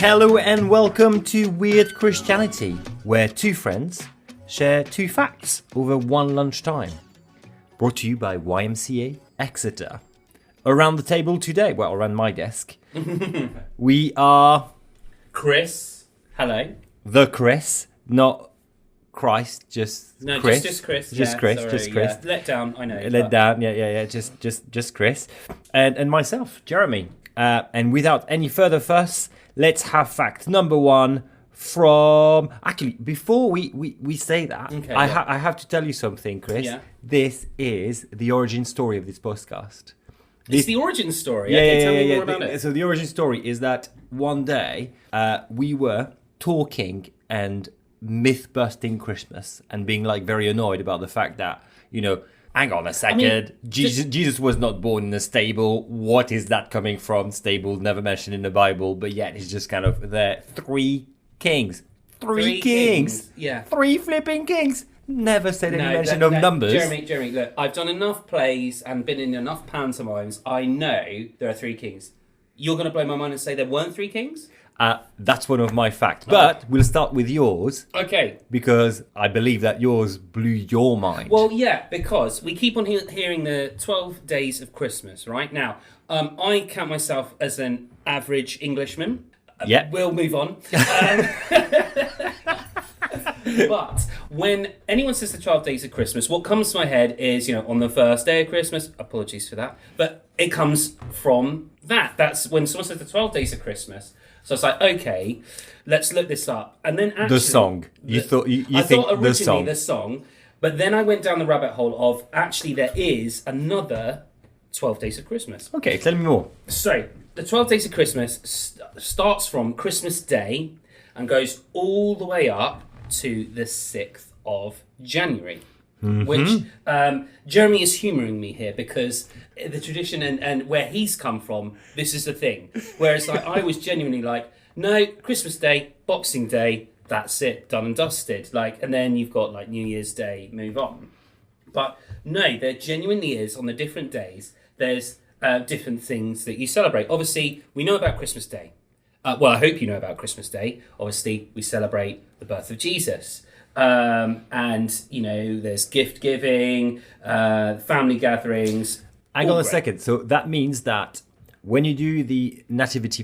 Hello and welcome to Weird Christianity, where two friends share two facts over one lunchtime. Brought to you by YMCA Exeter. Around the table today, well, around my desk, we are... Chris. Hello. The Chris, not Christ, just No, Chris. just Chris. Just yeah, Chris, sorry, just Chris. Yeah. Let down, I know. Let down, yeah, just Chris. And myself, Jeremy. And without any further fuss, let's have fact number one from... Actually, before we say that, Okay, I have to tell you something, Chris. Yeah. This is the origin story of this podcast. It's the origin story. Yeah, Okay, tell me more about it. So the origin story is that one day we were talking and myth-busting Christmas and being like very annoyed about the fact that, hang on a second, Jesus was not born in a stable. What is that coming from? Stable, never mentioned in the Bible, but yet he's just kind of there. Three kings. Three kings. Yeah. Three flipping kings. Never said any mention of numbers. Jeremy, look, I've done enough plays and been in enough pantomimes. I know there are three kings. You're going to blow my mind and say there weren't three kings? That's one of my facts. But we'll start with yours. Okay. Because I believe that yours blew your mind. Well, yeah, because we keep on hearing the 12 days of Christmas, right? Now, I count myself as an average Englishman. Yeah. We'll move on. But when anyone says the 12 days of Christmas, what comes to my head is, on the first day of Christmas, apologies for that, but it comes from that. That's when someone says the 12 days of Christmas. So it's like, okay, let's look this up. And then actually... The song. I thought originally the song, but then I went down the rabbit hole of actually there is another 12 days of Christmas. Okay, tell me more. So, the 12 days of Christmas starts from Christmas Day and goes all the way up to the 6th of January. Mm-hmm. Which Jeremy is humouring me here because the tradition and where he's come from, this is the thing. Whereas I was genuinely like, no, Christmas Day, Boxing Day, that's it, done and dusted. And then you've got New Year's Day, move on. But no, there genuinely is on the different days. There's different things that you celebrate. Obviously, we know about Christmas Day. I hope you know about Christmas Day. Obviously, we celebrate the birth of Jesus. And, there's gift giving, family gatherings. Hang on a second. So that means that when you do the nativity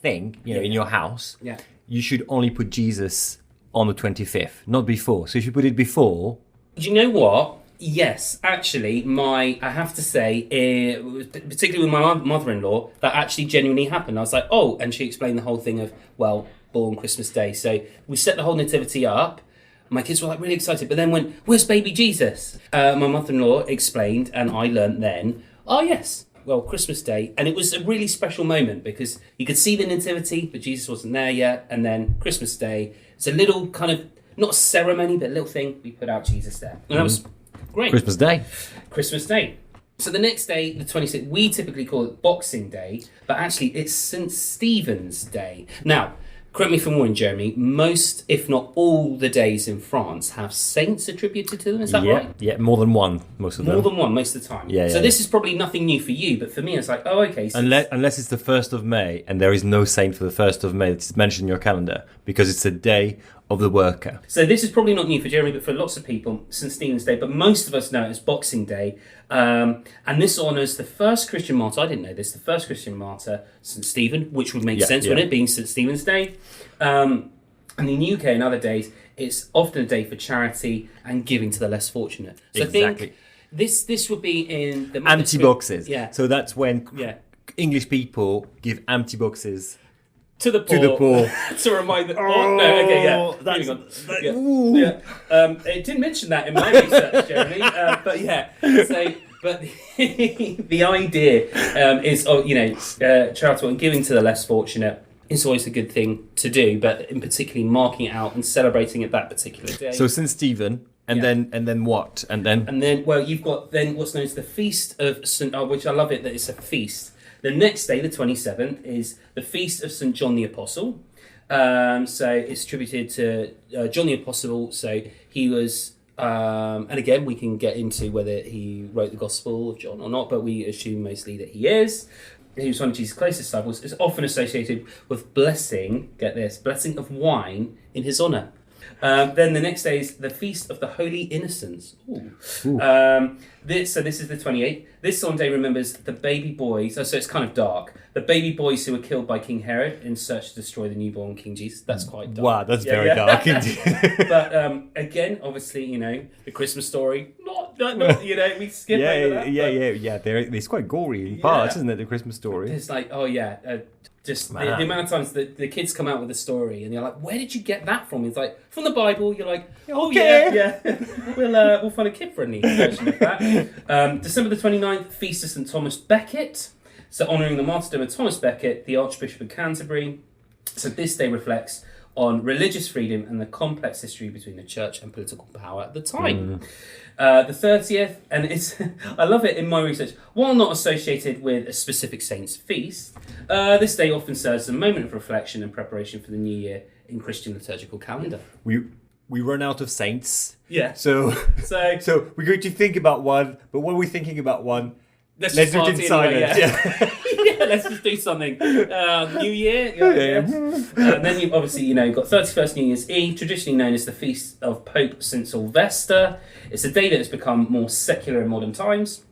thing, in your house, you should only put Jesus on the 25th, not before. So if you put it before... Do you know what? Yes, actually, I have to say, particularly with my mother-in-law, that actually genuinely happened. I was like, oh, and she explained the whole thing of, born Christmas Day. So we set the whole nativity up. My kids were really excited, but then went, where's baby Jesus? My mother-in-law explained, and I learnt then, oh yes, Christmas Day. And it was a really special moment because you could see the nativity, but Jesus wasn't there yet. And then Christmas Day, it's a little kind of, not a ceremony, but a little thing, we put out Jesus there. And that was great. Christmas Day. So the next day, the 26th, we typically call it Boxing Day, but actually it's St. Stephen's Day. Now, correct me if I'm wrong, Jeremy, most, if not all the days in France have saints attributed to them, is that right? Yeah, more than one, most of them. More than one, most of the time. So this is probably nothing new for you, but for me it's like, oh, okay. So unless it's the 1st of May, and there is no saint for the 1st of May that's mentioned in your calendar, because it's a day of the worker. So this is probably not new for Jeremy, but for lots of people, St. Stephen's Day, but most of us know it as Boxing Day. And this honours the first Christian martyr, I didn't know this, the first Christian martyr, St. Stephen, which would make sense, wouldn't it, being St. Stephen's Day. And in the UK and other days, it's often a day for charity and giving to the less fortunate. So exactly. I think this would be in the... Empty boxes. Yeah. So that's when English people give empty boxes... To the poor. To remind them. Moving on. It didn't mention that in my research, Jeremy. But yeah. So, but the idea is, charitable and giving to the less fortunate is always a good thing to do. But in particularly marking it out and celebrating it that particular day. So St. Stephen. And then what? And then you've got then what's known as the Feast of St. which I love it that it's a feast. The next day, the 27th, is the Feast of St. John the Apostle. So it's attributed to John the Apostle. So he was, and again, we can get into whether he wrote the Gospel of John or not, but we assume mostly that he is. who's one of Jesus' closest disciples, is often associated with blessing, get this, blessing of wine in his honour. Then the next day is the Feast of the Holy Innocents. Ooh. This is the 28th. This Sunday remembers the baby boys, so it's kind of dark, the baby boys who were killed by King Herod in search to destroy the newborn King Jesus. That's quite dark. Wow, that's very dark indeed. But again, obviously, the Christmas story, not we skip over that. Yeah. It's quite gory in parts, isn't it, the Christmas story? It's like, just the amount of times that the kids come out with a story and you're like, where did you get that from? It's like, from the Bible. You're like, yeah. We'll find a kid-friendly version of that. December the 29th, Feast of St. Thomas Becket. So honouring the martyrdom of Thomas Becket, the Archbishop of Canterbury. So this day reflects on religious freedom and the complex history between the church and political power at the time. The 30th, and it's I love it in my research, while not associated with a specific saint's feast, this day often serves as a moment of reflection and preparation for the new year in Christian liturgical calendar. We run out of saints. Yeah. So we're going to think about one, but when we're thinking about one, let's do it in silence. Yeah. Let's just do something. New Year. Then you've obviously, got 31st New Year's Eve, traditionally known as the Feast of Pope St. Sylvester. It's a day that has become more secular in modern times,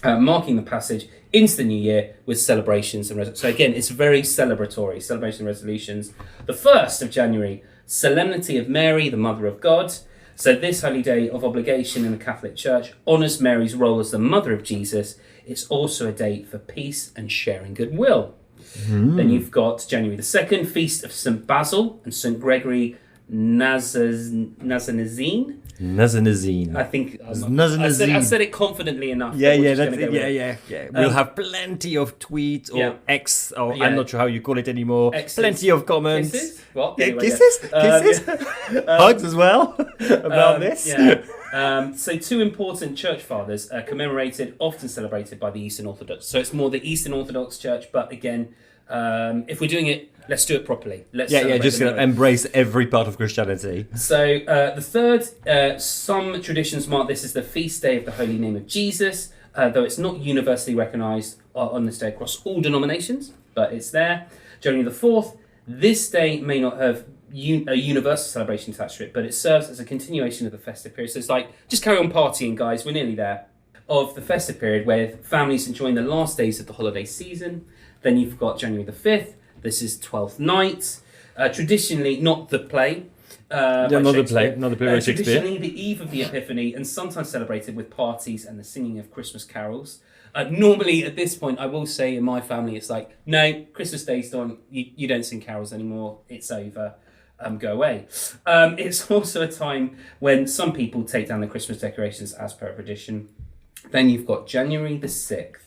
marking the passage into the new year with celebrations and so again, it's very celebratory, celebration and resolutions. The 1st of January, Solemnity of Mary, the Mother of God. So this holy day of obligation in the Catholic Church honours Mary's role as the mother of Jesus. It's also a day for peace and sharing goodwill. Then you've got January the 2nd, Feast of St. Basil and St. Gregory Nazianzen. I think I said it confidently enough. We'll have plenty of tweets or X, or I'm not sure how you call it anymore. X's. Plenty of comments. Kisses? What? Anyway, kisses? Hugs as well about this. So two important church fathers are commemorated, often celebrated by the Eastern Orthodox. So it's more the Eastern Orthodox Church, but again, if we're doing it, let's do it properly. Just gonna embrace every part of Christianity. So the 3rd, some traditions mark this as the feast day of the Holy Name of Jesus, though it's not universally recognised on this day across all denominations, but it's there. January the 4th, this day may not have a universal celebration attached to it, but it serves as a continuation of the festive period. So it's like, just carry on partying, guys, we're nearly there, of the festive period where families enjoying the last days of the holiday season. Then you've got January the 5th, this is 12th night. Traditionally, not the play. Not the play by Shakespeare. Traditionally, the eve of the Epiphany, and sometimes celebrated with parties and the singing of Christmas carols. Normally, at this point, I will say in my family, it's like, no, Christmas Day's done. You don't sing carols anymore. It's over. Go away. It's also a time when some people take down the Christmas decorations as per tradition. Then you've got January the 6th,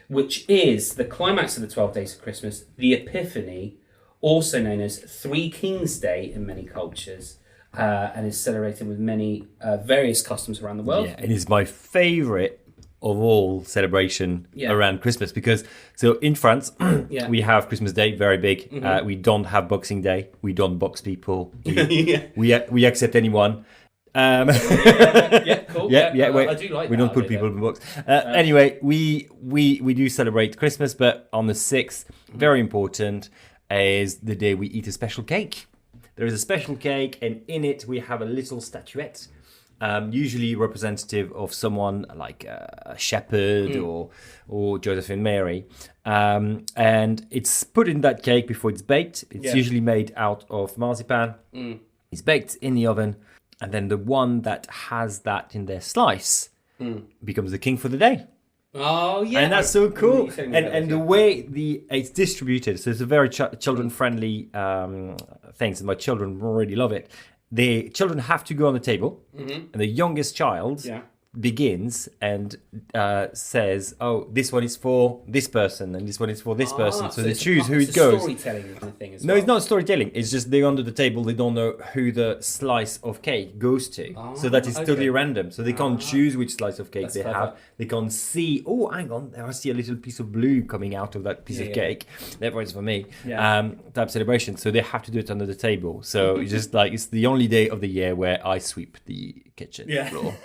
which is the climax of the 12 days of Christmas, the Epiphany, also known as Three Kings Day in many cultures, and is celebrated with many various customs around the world. Yeah, it is my favourite of all celebration around Christmas, because so in France we have Christmas Day, very big. We don't have Boxing Day. We don't box people. We accept anyone. Cool. I do like. We don't put people in the box. Anyway, we do celebrate Christmas, but on the 6th, very important, is the day we eat a special cake. There is a special cake, and in it we have a little statuette, usually representative of someone like a shepherd or Joseph and Mary, and it's put in that cake before it's baked. It's usually made out of marzipan. It's baked in the oven. And then the one that has that in their slice becomes the king for the day. Oh, yeah. And that's so cool. And the way it's distributed, so it's a very children-friendly thing. So my children really love it. The children have to go on the table, and the youngest child begins and says, "Oh, this one is for this person, and this one is for this person." So they choose who it goes. Storytelling kind of thing as well. No, it's not storytelling. It's just they're under the table. They don't know who the slice of cake goes to. So that is totally random. So they can't choose which slice of cake they have. They can't see. Oh, hang on, there I see a little piece of blue coming out of that piece of cake. That one's for me. Type celebration. So they have to do it under the table. So it's just like it's the only day of the year where I sweep the kitchen floor.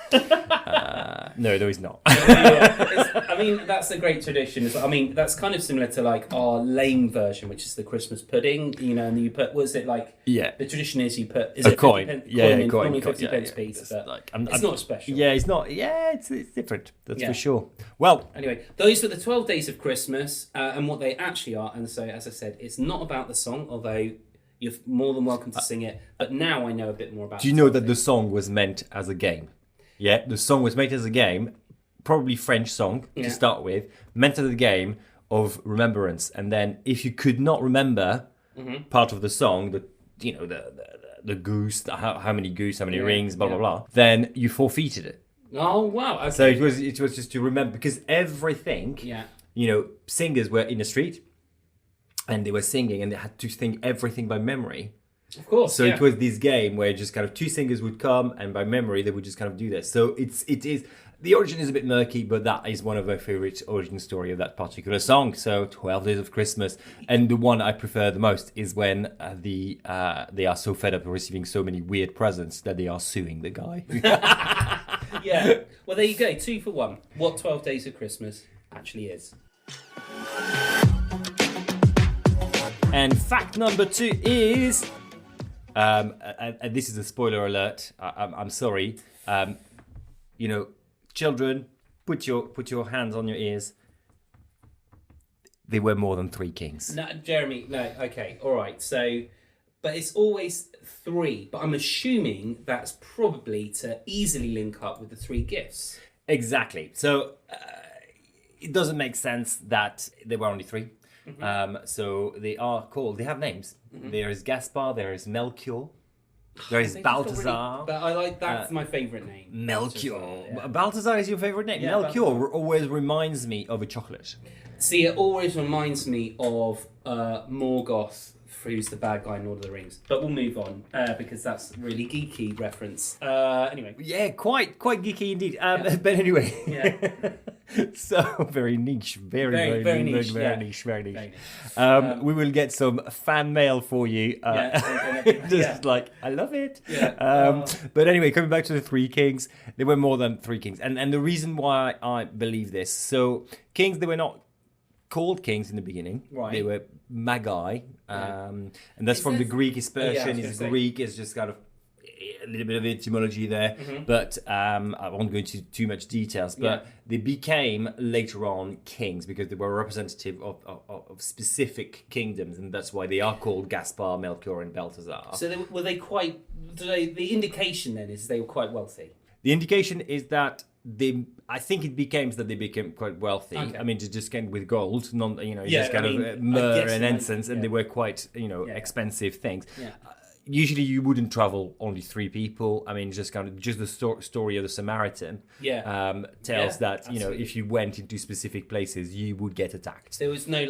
No, there is not. I I mean, that's a great tradition. I mean, that's kind of similar to like our lame version, which is the Christmas pudding. You know, and you put, was it like? Yeah. The tradition is you put a coin. Coin, Coin. 50 Yeah, pence yeah. piece, It's but like, it's not special. Yeah, it's not. Yeah, it's different. That's Yeah. for sure. Well, anyway, those were the 12 days of Christmas and what they actually are. And so, as I said, it's not about the song, although you're more than welcome to sing it. But now I know a bit more about. do you know that the song was meant as a game? Yeah, the song was made as a game, probably French song to start with, meant as a game of remembrance. And then if you could not remember part of the song, the goose, how many goose, how many rings, blah blah blah, then you forfeited it. Oh wow! Okay. So it was just to remember, because everything, singers were in the street and they were singing and they had to sing everything by memory. Of course. So it was this game where just kind of two singers would come and by memory they would just kind of do this. So it is the origin is a bit murky, but that is one of my favorite origin story of that particular song. So 12 Days of Christmas, and the one I prefer the most is when they are so fed up of receiving so many weird presents that they are suing the guy. Yeah. Well, there you go. 2 for 1. What 12 Days of Christmas actually is. And fact number 2 is, and this is a spoiler alert. I'm sorry. Children, put your hands on your ears. There were more than 3 kings. No, Jeremy. No. Okay. All right. So, but it's always 3. But I'm assuming that's probably to easily link up with the 3 gifts. Exactly. So it doesn't make sense that there were only 3. So they have names. There is Gaspar, there is Melchior, there is Balthazar. But I like, that's my favourite name. Melchior. Yeah. Balthazar is your favourite name? Yeah, Melchior Balthazar. always reminds me of a chocolate. See, it always reminds me of Morgoth, who's the bad guy in Lord of the Rings. But we'll move on, because that's a really geeky reference. Anyway. Yeah, quite geeky indeed. But anyway. Yeah. So very niche, very niche. Very niche. We will get some fan mail for you. Like, I love it. Yeah. But anyway, coming back to the 3 kings, there were more than 3 kings. And the reason why I believe this, so kings, they were not called kings in the beginning. Right. They were magi. And that's from the Greek expression. Greek is just kind of a little bit of etymology there, but I won't go into too much details. But they became later on kings because they were representative of specific kingdoms, and that's why they are called Gaspar, Melchior, and Balthazar. So were they quite? The indication then is they were quite wealthy. The indication is that I think it became that they became quite wealthy. Okay. I mean, just came with gold, just I kind mean, of myrrh and like, incense, and they were quite, expensive things. Yeah. Usually, you wouldn't travel only 3 people. I mean, just the story of the Samaritan tells that absolutely. if you went into specific places, you would get attacked. There was no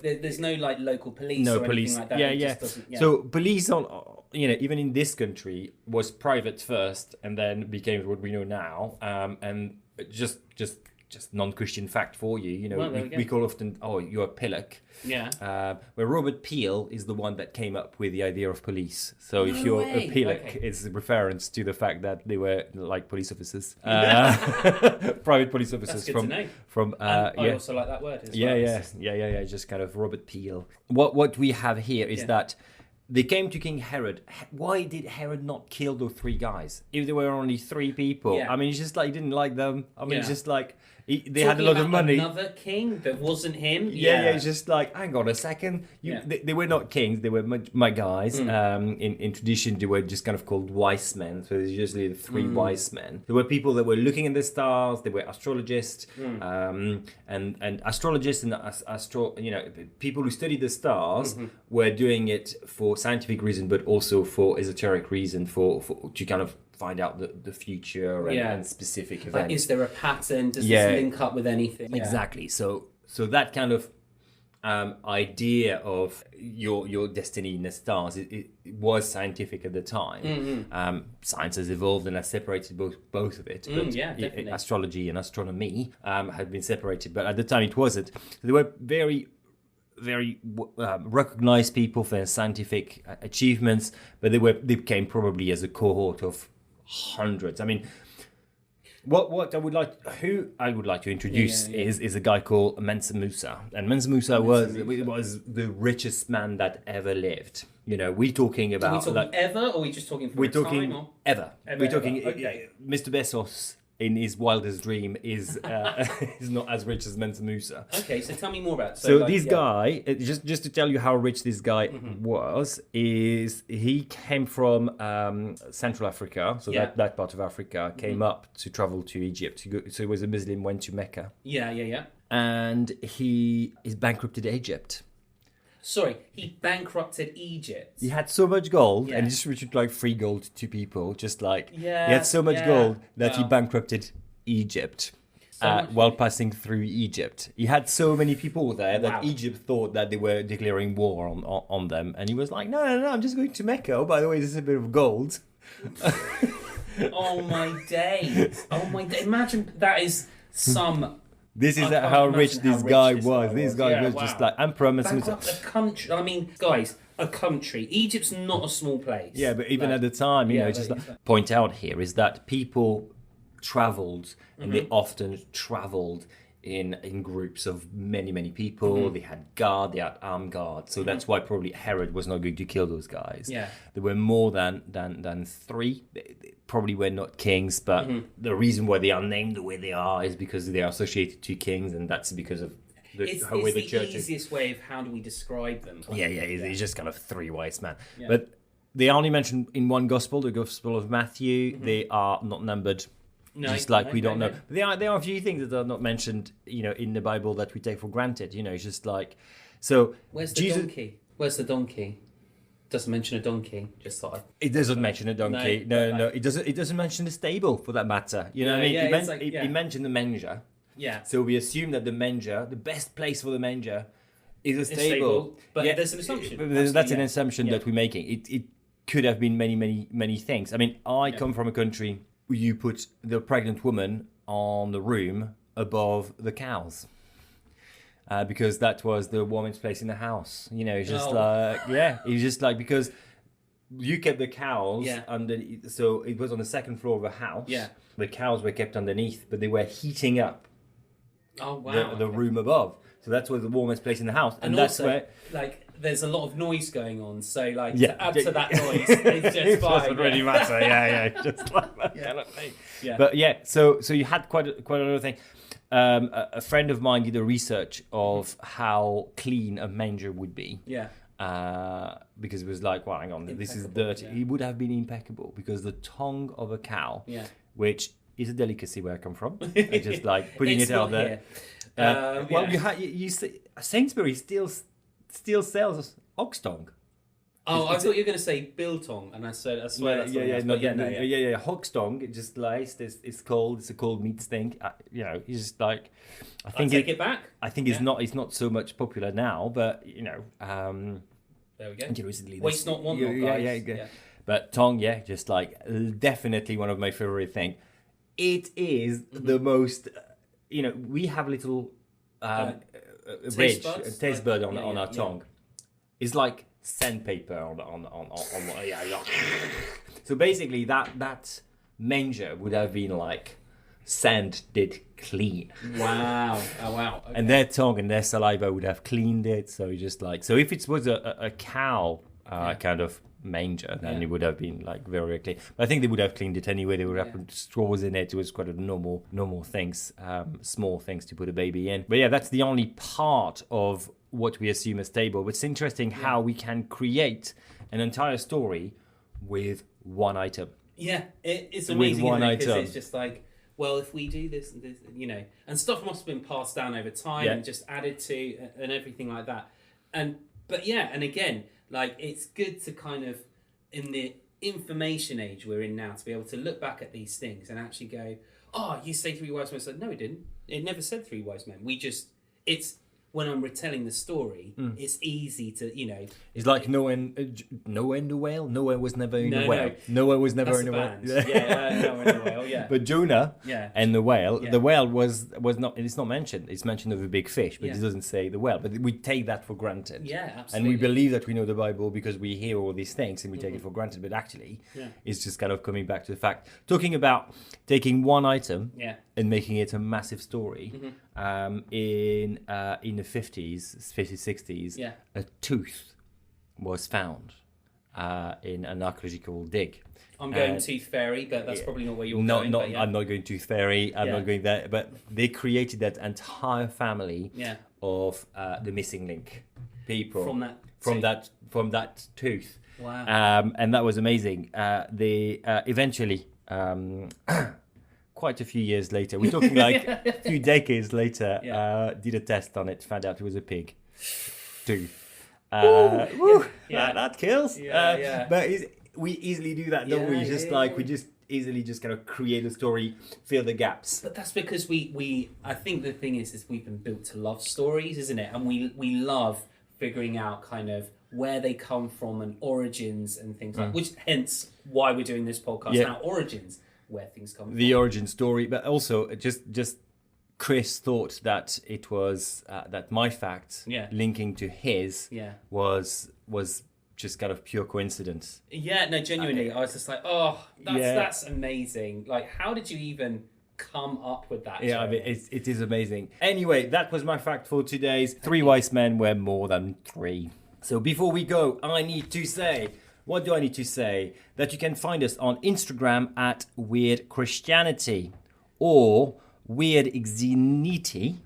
there's no local police. No or police. anything like that. Yeah, It yeah. just doesn't- So police even in this country was private first, and then became what we know now. And just non-Christian fact for you. Well, there we go. We call often, you're a pillock. Yeah. Where Robert Peel is the one that came up with the idea of police. So if you're way. a pillock, Okay. it's a reference to the fact that they were like police officers, private police officers That's good to know. from. I also like that word as well. Yeah. Just kind of Robert Peel. What we have here is that they came to King Herod. Why did Herod not kill those 3 guys? If there were only 3 people, I mean, it's just like he didn't like them. I mean, it's just like they had a lot of money. Another king that wasn't him. Yeah, it's just like, hang on a second. They were not kings. They were my guys. In tradition, they were just kind of called Wisemen. So there's usually the 3 wise men. There were people that were looking at the stars. They were astrologists, and astrologists and people who studied the stars were doing it for scientific reason, but also for esoteric reason, for to kind of find out the future and specific events. Like, is there a pattern? Does this link up with anything? Exactly. So that kind of idea of your destiny in the stars, it was scientific at the time. Science has evolved and has separated both of it. But definitely. Astrology and astronomy had been separated, but at the time it wasn't. They were very recognized people for their scientific achievements, but they came probably as a cohort of hundreds. I mean, What who I would like to introduce is a guy called Mansa Musa, and Mansa Musa was the richest man that ever lived. You know, we're talking about. Are we talking like, ever, or are we just talking for we're a talking time? Or? Ever. We're talking. Okay. Mr. Bezos in his wildest dream is not as rich as Mansa Musa. Okay, so tell me more about it. So like, this guy, just to tell you how rich this guy was, is he came from Central Africa, so that part of Africa, came up to travel to Egypt. So he was a Muslim, went to Mecca. Yeah. And he is bankrupted Egypt. Sorry, he bankrupted Egypt. He had so much gold, and he distributed like free gold to people. Just like he Yeah, had so much gold that he Wow. bankrupted Egypt So while passing through Egypt. He had so many people there that Wow. Egypt thought that they were declaring war on them, and he was like, "No, I'm just going to Mecca. Oh, by the way, there's a bit of gold." Oh my days! Imagine that is some. This is I can't how imagine rich how this rich guy this was. guy This was. guy Yeah, was wow. just like Emperor Mansa Musa. Bankrupt a country. I mean, guys, a country. Egypt's not a small place. Yeah, but even Like, at the time, you yeah, know, just like- like, point out here is that people traveled, and they often traveled in groups of many people. They had they had armed guards, so that's why probably Herod was not going to kill those guys. Yeah. There were more than three. They probably were not kings, but the reason why they are named the way they are is because they are associated to kings, and that's because of It's how way the the church is. easiest way of how do we describe them? Yeah, it's just kind of three wise men. But they are only mentioned in one gospel, the Gospel of Matthew. They are not numbered. No, Just like we don't no. know. But there are a few things that are not mentioned, you know, in the Bible that we take for granted. You know, it's just like so. Where's the donkey? Where's the donkey? Doesn't mention a donkey. Just thought. It doesn't mention a donkey. No. but It doesn't. It doesn't mention the stable for that matter. You know what I mean? Yeah, it's like- It mentioned the manger. Yeah. So we assume that the manger, the best place for the manger, is a It's stable. but there's an assumption. But that's Absolutely, an assumption that we're making. It could have been many things. I mean, I come from a country where you put the pregnant woman on the room above the cows. Because that was the warmest place in the house. You know, it's just it's just like because you kept the cows under, so it was on the second floor of a house. Yeah. The cows were kept underneath, but they were heating up Oh wow. the room above. So that's was the warmest place in the house, and that's also, where. like, there's a lot of noise going on, so like Yeah. to add to that noise, it's just It fine. doesn't really matter. Yeah, just like that kind of thing. Yeah. But yeah, so you had quite another thing. A friend of mine did a research of how clean a manger would be. Yeah. Because it was like, well, hang on, this is Impeccable, dirty. yeah. It would have been impeccable because the tongue of a cow, Yeah. which is a delicacy where I come from, I just like putting It's it out not there. here. Well, Yeah. you say Sainsbury's still sells ox tongue. Oh, I thought you were going to say biltong, and I swear that's what it was. Hog's tongue. It just sliced. It's cold. It's a cold meat thing. You know, it's just like I I think take it back. I think it's not so much popular now, but you know, There we go. recently Waste not, want not, guys. yeah. But tongue, just like definitely one of my favorite thing. It is the most. You know, we have little taste bud on our tongue. It's like sandpaper on. So basically, that manger would have been like sanded clean. Wow. Oh, wow. Okay. And their tongue and their saliva would have cleaned it. So just like if it was a cow kind of manger, then it would have been like very clean. But I think they would have cleaned it anyway. They would have put straws in it. It was quite a normal things, small things to put a baby in. But yeah, that's the only part of what we assume as stable. But it's interesting how we can create an entire story with one item. Yeah, it's amazing. one Isn't it? 'Cause item. it's just like, well, if we do this and this, you know, and stuff must have been passed down over time and just added to and everything like that. But again, like it's good to kind of in the information age we're in now to be able to look back at these things and actually go, oh, you say three wise men. I said, no, it didn't. It never said three wise men. when I'm retelling the story, it's easy to, It's like Noah in the whale. Noah was never in a whale. No. Noah was never That's in a a whale. band. Noah in the whale, yeah. But Jonah Yeah. and the whale. Yeah. The whale was not. It's not mentioned. It's mentioned of a big fish, but Yeah. it doesn't say the whale. But we take that for granted. Yeah, And absolutely. we believe that we know the Bible because we hear all these things and we take it for granted. But actually, it's just kind of coming back to the fact. Talking about taking one item Yeah. and making it a massive story. In the 50s, 60s, Yeah. a tooth was found in an archaeological dig. I'm going Tooth Fairy, but that's probably not where you're No, going. not. but yeah. I'm not going Tooth Fairy. I'm Yeah. not going there. But they created that entire family Yeah. of the missing link people From that from that tooth. Wow. And that was amazing. They eventually. Quite a few years later, we're talking like a few decades later, did a test on it, found out it was a pig tooth. Woo, that kills. Yeah. But we easily do that, don't we? Yeah, Just yeah. we just easily just kind of create a story, fill the gaps. But that's because we I think the thing is we've been built to love stories, isn't it? And we love figuring out kind of where they come from and origins and things like which hence why we're doing this podcast now. Origins, where things come from. The origin story, but also just Chris thought that it was that my fact linking to his was just kind of pure coincidence. Yeah, no, genuinely, I was just like, oh, that's amazing. Like, how did you even come up with that? Yeah, I mean, it is amazing. Anyway, that was my fact for today's 3 wise men were more than 3. So before we go, I need to say, what do I need to say? That you can find us on Instagram at Weird Christianity or Weird Xenity.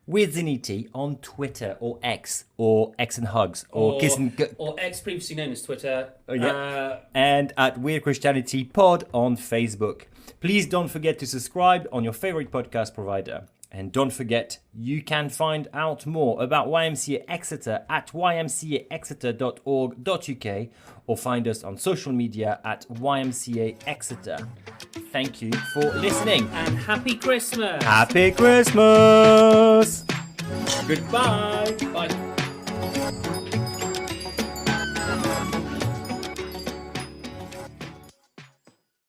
Weird Xenity on Twitter or X and Hugs or Kiss and or X, previously known as Twitter. And at Weird Christianity Pod on Facebook. Please don't forget to subscribe on your favorite podcast provider. And don't forget, you can find out more about YMCA Exeter at ymcaexeter.org.uk or find us on social media at YMCA Exeter. Thank you for listening. And happy Christmas! Happy Christmas! Goodbye!